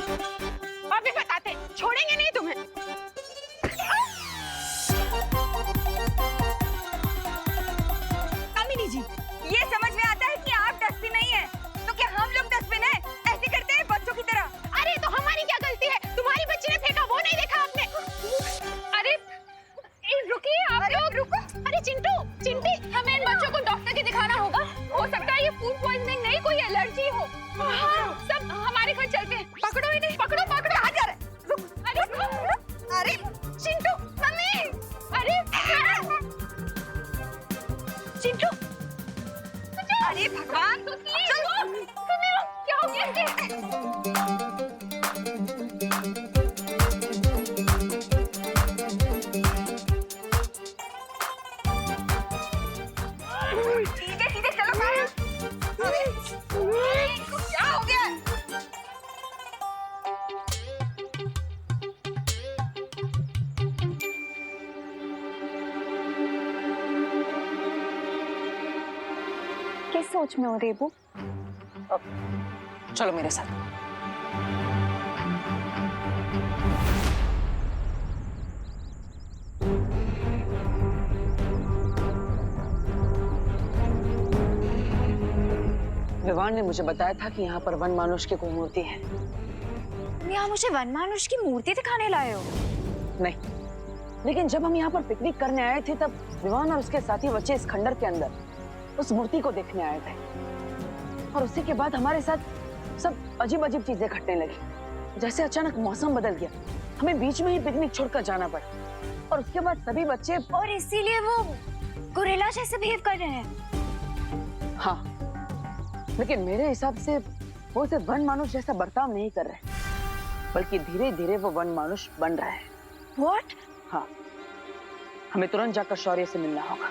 अभी बताते, छोड़ेंगे नहीं तुम्हें। कामिनी जी, ये समझ में आता है कि आप डस्टबिन नहीं है, तो क्या हम लोग डस्टबिन है? ऐसे करते हैं बच्चों की तरह। अरे तो हमारी क्या गलती है? तुम्हारी बच्ची ने फेंका, वो नहीं देखा आपने? अरे रुकिए आप लोग, रुको। अरे चिंटू, चिंटी, हमें इन बच्चों को डॉक्टर के दिखाना होगा। हो सकता है ये फूड पॉइजनिंग नहीं, कोई एलर्जी हो। सब हमारे घर चलते हैं। पकड़ो इन्हें, पकड़ो पकड़ो। कहाँ जा रहे? रुक। अरे अरे चिंटू, मम्मी, अरे चिंटू, अरे भगवान, तो चलो, क्या हो गया इसे? सीधे चलो बाहर। अरे इनको क्या हो गया? किस सोच में हो रेबू? चलो मेरे साथ। विवान ने मुझे बताया था कि यहाँ पर वन मानुष की कोई मूर्ति है। तुम यहाँ मुझे वन मानुष की मूर्ति दिखाने लाए हो? नहीं, लेकिन जब हम यहाँ पर पिकनिक करने आए थे तब विवान और उसके साथी बच्चे इस खंडर के अंदर उस मूर्ति को देखने आए थे, और उसी के बाद हमारे साथ सब अजीब अजीब चीजें घटने लगी। जैसे अचानक मौसम बदल गया, हमें बीच में ही पिकनिक छोड़कर जाना पड़ा, और उसके बाद सभी बच्चे, और इसीलिए वो गोरिल्ला जैसे बिहेव कर रहे हैं। हाँ, लेकिन मेरे हिसाब से वो सिर्फ वन मानुष जैसा बर्ताव नहीं कर रहे, बल्कि धीरे धीरे वो वन मानुष बन रहे हैं। What? हाँ, हमें तुरंत जाकर शौर्य से मिलना होगा।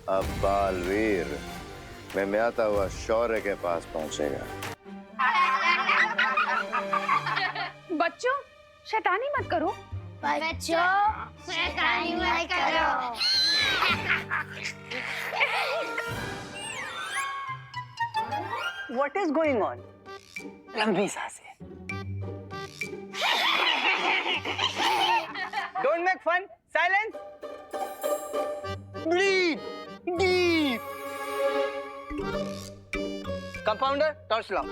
अब बालवीर में म्याता हुआ शौर्य के पास पहुंचेगा। बच्चों, शैतानी मत करो। बच्चों, शैतानी मत करो। What is going on? लंबी सांसें। Don't make fun. Silence. Breathe deep. Compounder, torch लाओ.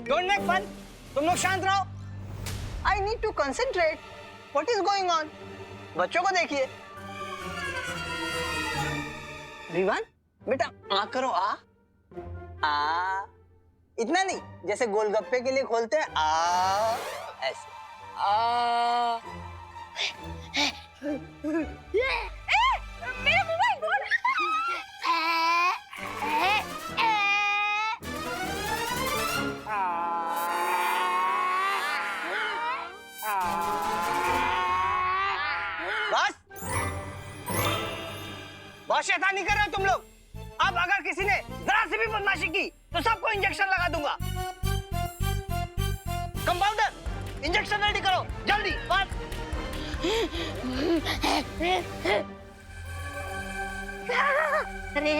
Don't make fun. तुम लोग शांत रहो. I need to concentrate. What is going on? बच्चों को देखिए. विवान, बेटा आ करो आ. इतना नहीं, जैसे गोलगप्पे के लिए खोलते हैं आ, ऐसे आ। मेरा मोबाइल बोल। बस बहुत शैतानी कर रहे हो तुम लोग। अब अगर किसी ने जरा सी भी बदमाशी की तो सबको इंजेक्शन लगा दूंगा। कंपाउंडर, इंजेक्शन रेडी करो जल्दी। बस अरे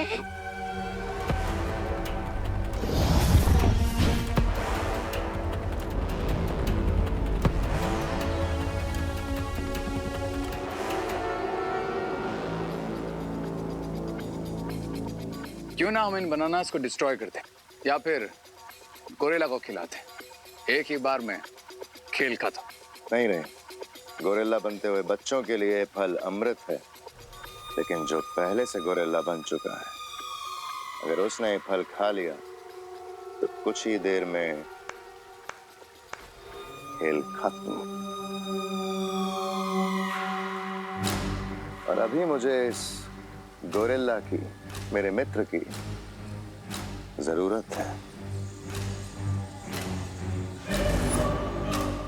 क्यों ना हम इन बनानास को डिस्ट्रॉय करते या फिर गोरिल्ला को खिलाते। एक ही बार में खेल खत्म। नहीं नहीं, गोरिल्ला बनते हुए बच्चों के लिए फल अमृत है, लेकिन जो पहले से गोरिल्ला बन चुका है, अगर उसने ये फल खा लिया तो कुछ ही देर में खेल खत्म। और अभी मुझे इस गोरिल्ला की, मेरे मित्र की जरूरत है।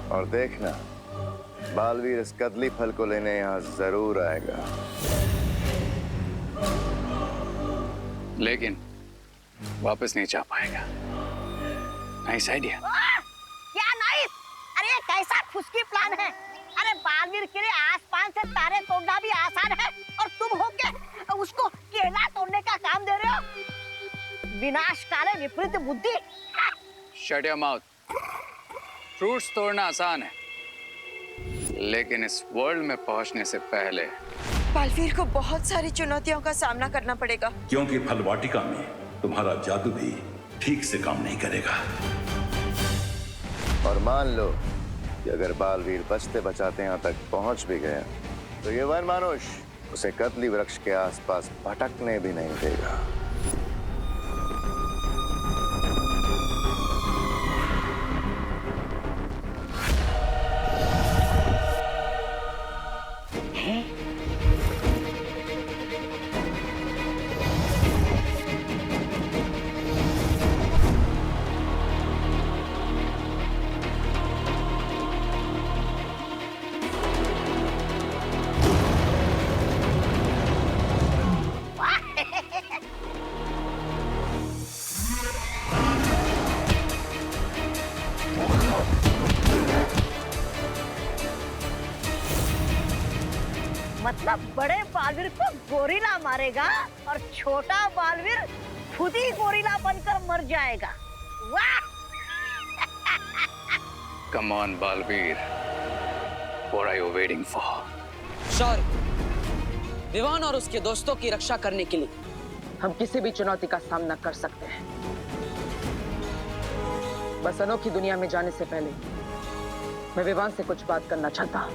और देखना, बालवीर इस कदली फल को लेने यहां जरूर आएगा। लेकिन वापस नहीं जा पाएगा। Nice idea. क्या नाइस? अरे ये कैसा खुशकी प्लान है? अरे बालवीर के लिए आसमान से तारे तोड़ना भी आसान है और तुम होके उसको केला तोड़ने का काम दे रहे हो? विनाशकारी विपरीत बुद्धि। Shut your mouth. फ्रूट्स तोड़ना आसान है, लेकिन इस वर्ल्ड में पहुंचने से पहले बालवीर को बहुत सारी चुनौतियों का सामना करना पड़ेगा। क्योंकि फल वाटिका में तुम्हारा जादू भी ठीक से काम नहीं करेगा। और मान लो कि अगर बालवीर बचते बचाते यहाँ तक पहुंच भी गया तो ये वन मानुष उसे कदली वृक्ष के आसपास भटकने भी नहीं देगा। मतलब बड़े बालवीर को गोरिल्ला मारेगा और छोटा बालवीर खुद ही गोरिल्ला बनकर मर जाएगा। वाह! Come on Baalveer, what are you waiting for? Shaurya, Vivaan और उसके दोस्तों की रक्षा करने के लिए हम किसी भी चुनौती का सामना कर सकते हैं। बस अनोखी दुनिया में जाने से पहले मैं विवान से कुछ बात करना चाहता हूं।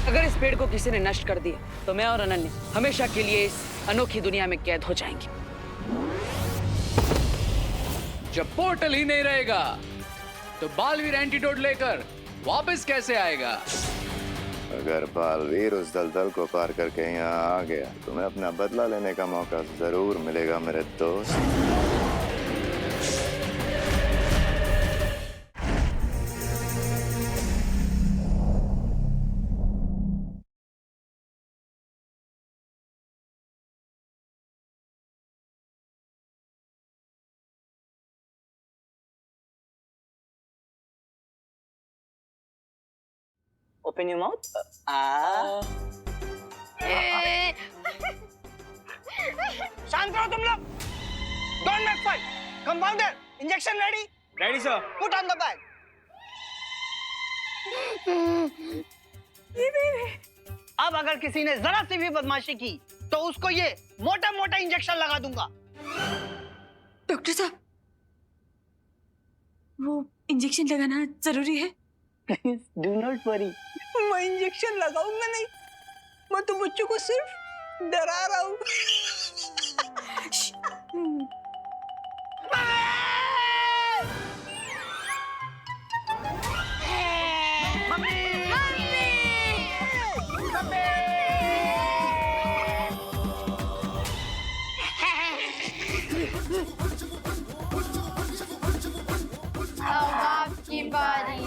अगर इस पेड़ को किसी ने नष्ट कर दिया तो मैं और अनन्या हमेशा के लिए इस अनोखी दुनिया में कैद हो जाएंगे। जब पोर्टल ही नहीं रहेगा तो बालवीर एंटीडोट लेकर वापस कैसे आएगा? अगर बालवीर उस दलदल को पार करके यहाँ आ गया तो मैं अपना बदला लेने का मौका जरूर मिलेगा मेरे दोस्त। Open your mouth. शांत रहो तुम लोग. Don't make fight. Compounder, injection ready? Ready, sir. Put on the bag. अब अगर किसी ने जरा सी भी बदमाशी की तो उसको ये मोटा मोटा इंजेक्शन लगा दूंगा. डॉक्टर साहब, वो इंजेक्शन लगाना जरूरी है? Do not worry. मैं इंजेक्शन लगाऊंगा नहीं. मैं तो बच्चों को सिर्फ डरा रहा हूँ. आपकी बारी.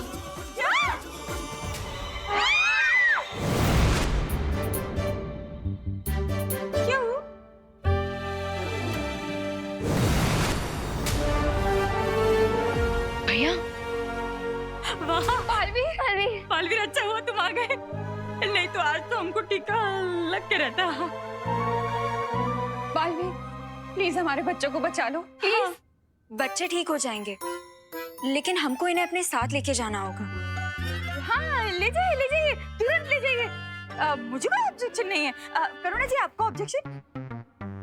तो आज तो हमको टीका लग के रहता। बालवीर, प्लीज हमारे बच्चों को बचा लो, प्लीज। बच्चे ठीक हो जाएंगे, लेकिन हमको इन्हें अपने साथ लेके जाना होगा। हाँ, ले जाइए, तुरंत ले जाइए। मुझे कोई ऑब्जेक्शन नहीं है। करुणा जी, आपको ऑब्जेक्शन?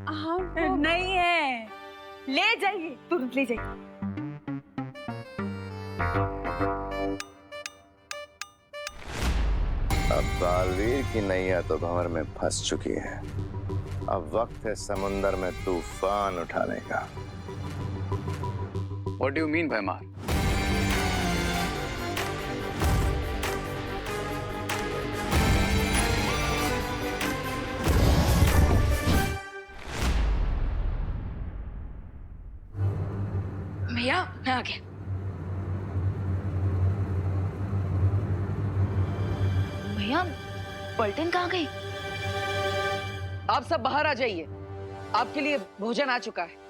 हाँ, नहीं है। ले जाइए, तुरंत ले जाइए। अब बालवीर की नैया तो भंवर में फंस चुकी है। अब वक्त है समुंदर में तूफान उठाने का। What do you mean, भैमार? भैया, मैं आ गया। भैया, पलटन कहाँ गई? आप सब बाहर आ जाइए, आपके लिए भोजन आ चुका है।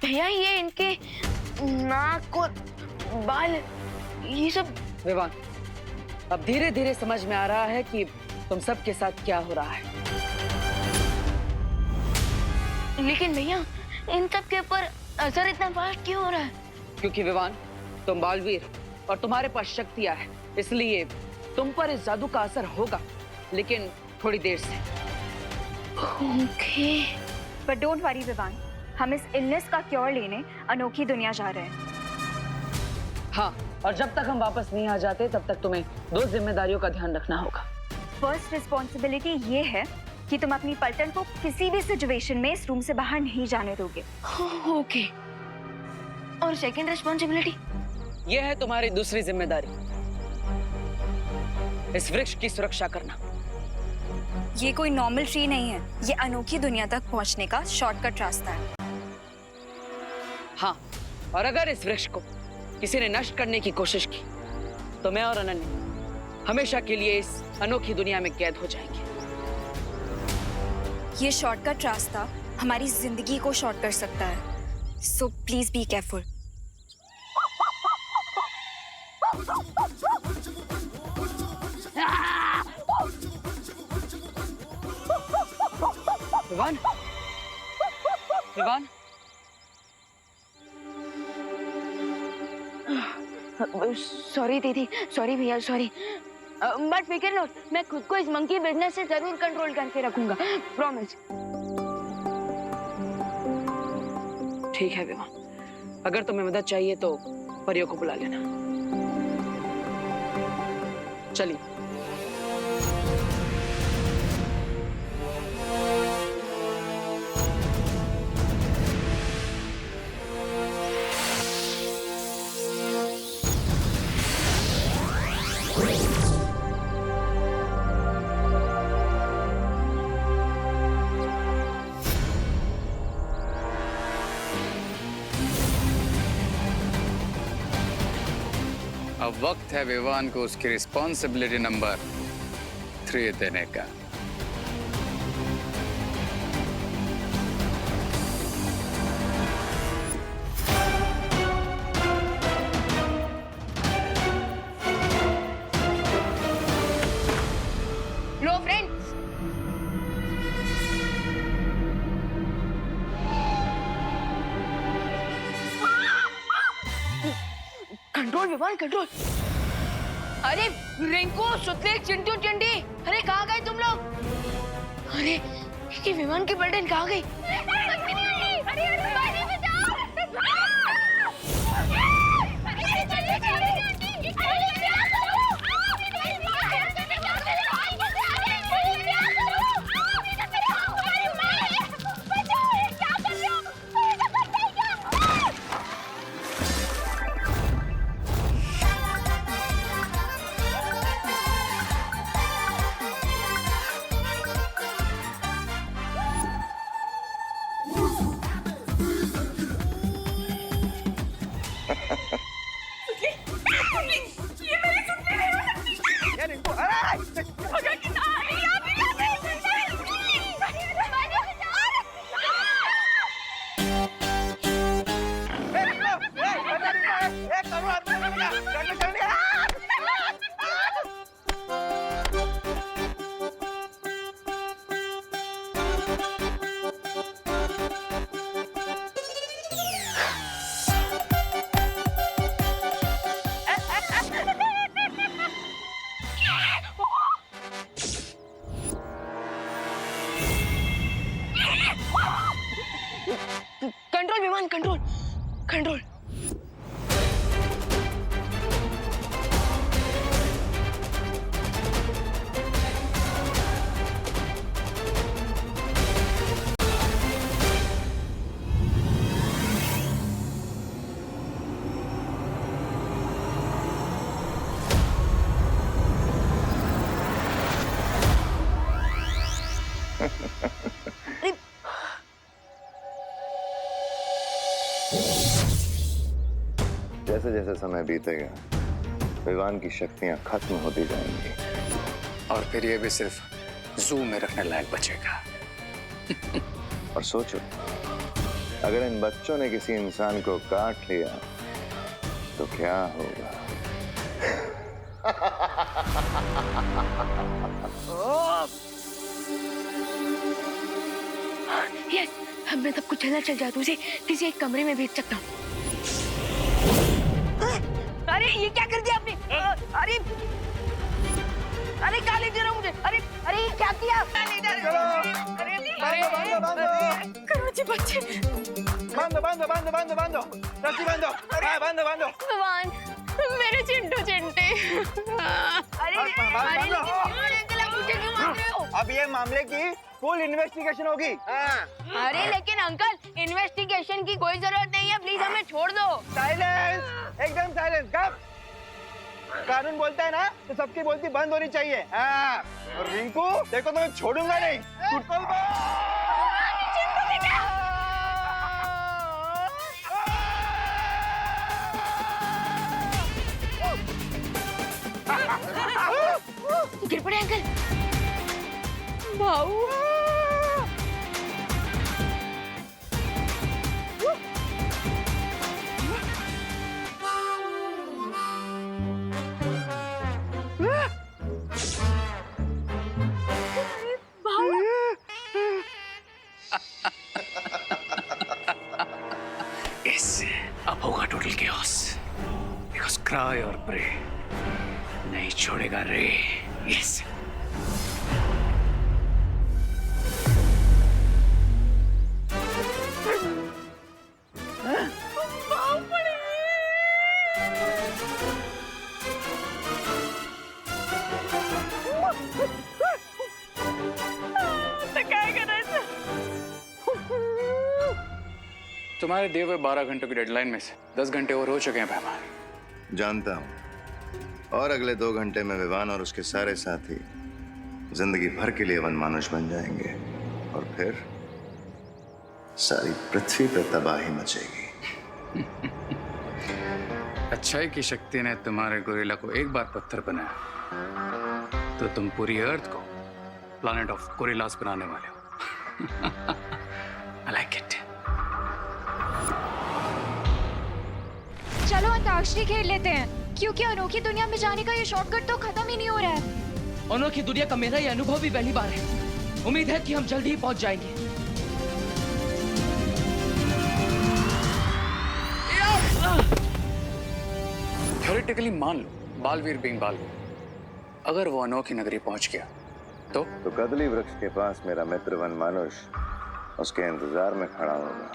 भैया, ये इनके नाक और बाल, ये सब। विवान, अब धीरे धीरे समझ में आ रहा है कि तुम सबके साथ क्या हो रहा है। लेकिन भैया, इन सब के ऊपर असर इतना फास्ट क्यों हो रहा है? क्योंकि विवान, तुम बालवीर और तुम्हारे पास शक्तियां है, इसलिए तुम पर इस जादू का असर होगा, लेकिन थोड़ी देर से। Okay. But don't worry, Vivaan, हम इस इलनेस का क्योर लेने अनोखी दुनिया जा रहे हैं। हाँ, और जब तक हम वापस नहीं आ जाते तब तक तुम्हें 2 जिम्मेदारियों का ध्यान रखना होगा। फर्स्ट रिस्पॉन्सिबिलिटी ये है कि तुम अपनी पलटन को किसी भी सिचुएशन में इस रूम से बाहर नहीं जाने दोगे। ओके। और सेकंड रिस्पॉन्सिबिलिटी? ये है तुम्हारी दूसरी जिम्मेदारी, इस वृक्ष की सुरक्षा करना। ये कोई नॉर्मल ट्री नहीं है, ये अनोखी दुनिया तक पहुंचने का शॉर्टकट रास्ता है। हाँ, और अगर इस वृक्ष को किसी ने नष्ट करने की कोशिश की तो मैं और अनन्या हमेशा के लिए इस अनोखी दुनिया में कैद हो जाएंगे। ये शॉर्टकट रास्ता हमारी जिंदगी को शॉर्ट कर सकता है, so please be careful. Vivaan, Vivaan, sorry दीदी, सॉरी भैया, सॉरी। बट फिकर नॉट, मैं खुद को इस मंकी बिजनेस से जरूर कंट्रोल करके रखूंगा, प्रॉमिस। ठीक है विवान, अगर तुम्हें मदद चाहिए तो परियों को बुला लेना। चलिए। अब वक्त है विवान को उसकी रिस्पॉन्सिबिलिटी नंबर 3 देने का। लो फ्रेंड्स, कंट्रोल विवान, कंट्रोल। अरे रिंकू, सुतले, चिंटू, चिंटी, अरे कहाँ गए तुम लोग? अरे ये विमान की पलटन कहाँ गई? अरे पानी बचाओ! अरे जल्दी जल्दी! जैसे जैसे समय बीतेगा विवान की शक्तियां खत्म होती जाएंगी और फिर ये भी सिर्फ जू में रखने लायक बचेगा। और सोचो अगर इन बच्चों ने किसी इंसान को काट लिया तो क्या होगा? यस, मैं तब कुछ नजर चल जाता हूँ, उसे किसी एक कमरे में भेज सकता हूँ। अरे ये क्या कर दिया आपने? अरे अरे कहाँ ले जा रहा हूँ मुझे? अरे अरे ये क्या किया? करोची बच्चे भगवान, मेरे चिंटू चिंटे। अरे अंकल आप मुझे क्यों मार रहे हो? अब ये मामले की फुल इन्वेस्टिगेशन होगी। अरे लेकिन अंकल इन्वेस्टिगेशन की कोई जरूरत नहीं है, प्लीज हमें छोड़ दो। साइलेंस, एकदम साइलेंस। कब कानून बोलता है ना तो सबकी बोलती बंद होनी चाहिए। हाँ। और रिंकू देखो तो मैं छोड़ूंगा नहीं। गिर पड़े अंकल। भाऊ अब होगा टोटल केओस, बिकॉज़ क्राई और प्रे नहीं छोड़ेगा रे। यस तुम्हारे दिए हुए 12 घंटों की डेडलाइन में से 10 घंटे और हो चुके हैं पैमान। जानता हूं, और अगले 2 घंटे में विवान और उसके सारे साथी जिंदगी भर के लिए वनमानुष बन जाएंगे और फिर सारी पृथ्वी पर तबाही मचेगी। अच्छाई की शक्ति ने तुम्हारे गोरिल्ला को एक बार पत्थर बनाया तो तुम पूरी अर्थ को प्लैनेट ऑफ गोरिल्लास बनाने वाले हो। I like it. चलो अंताक्षरी खेल लेते हैं, क्योंकि अनोखी दुनिया में जाने का ये शॉर्टकट तो खत्म ही नहीं हो रहा है। अनोखी दुनिया का मेरा ये अनुभव भी पहली बार है। उम्मीद है कि हम जल्दी ही पहुंच जाएंगे। थ्योरेटिकली मान लो बालवीर बीइंग बालवीर, अगर वो अनोखी नगरी पहुंच गया तो कदली वृक्ष के पास मेरा मित्र वनमानुष उसके इंतजार में खड़ा होगा।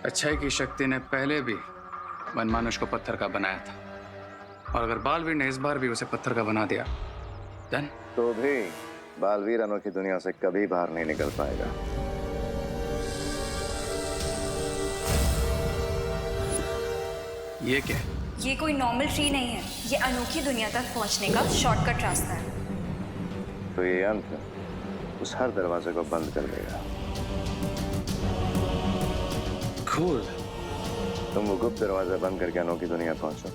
अच्छाई की शक्ति ने पहले भी वनमानुष को पत्थर का बनाया था, और अगर बालवीर ने इस बार भी उसे पत्थर का बना दिया देन तो भी बालवीर अनोखी दुनिया से कभी बाहर नहीं निकल पाएगा। ये क्या है? ये कोई नॉर्मल ट्री नहीं है, ये अनोखी दुनिया तक पहुंचने का शॉर्टकट रास्ता है। तो ये यंत्र उस हर दरवाजे को बंद कर देगा। Cool. तुम वो गुप्त दरवाजा बंद करके अनोखी दुनिया पहुंचो,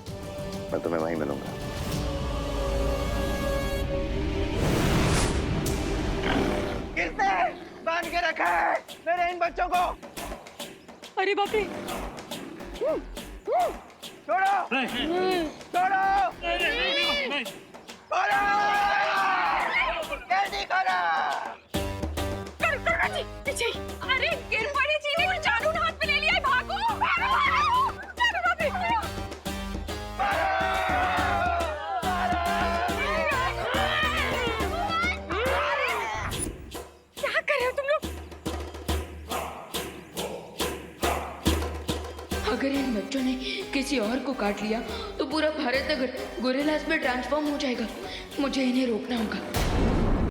मैं तुम्हें वहीं मिलूंगा। किसने बांध के रखा है मेरे इन बच्चों को? अरे बाप रे, छोड़ो, छोड़ो, छोड़ो, जल्दी करो। पीछे। अरे गिर पड़ी चीनी, कुछ जादू हाथ में ले लिया है, भागो भागो भागो। अरे बाप रे, क्या कर रहे हो तुम लोग? अगर इन बच्चों ने किसी और को काट लिया तो पूरा भारत नगर गोरिल्लास में ट्रांसफॉर्म हो जाएगा। मुझे इन्हें रोकना होगा।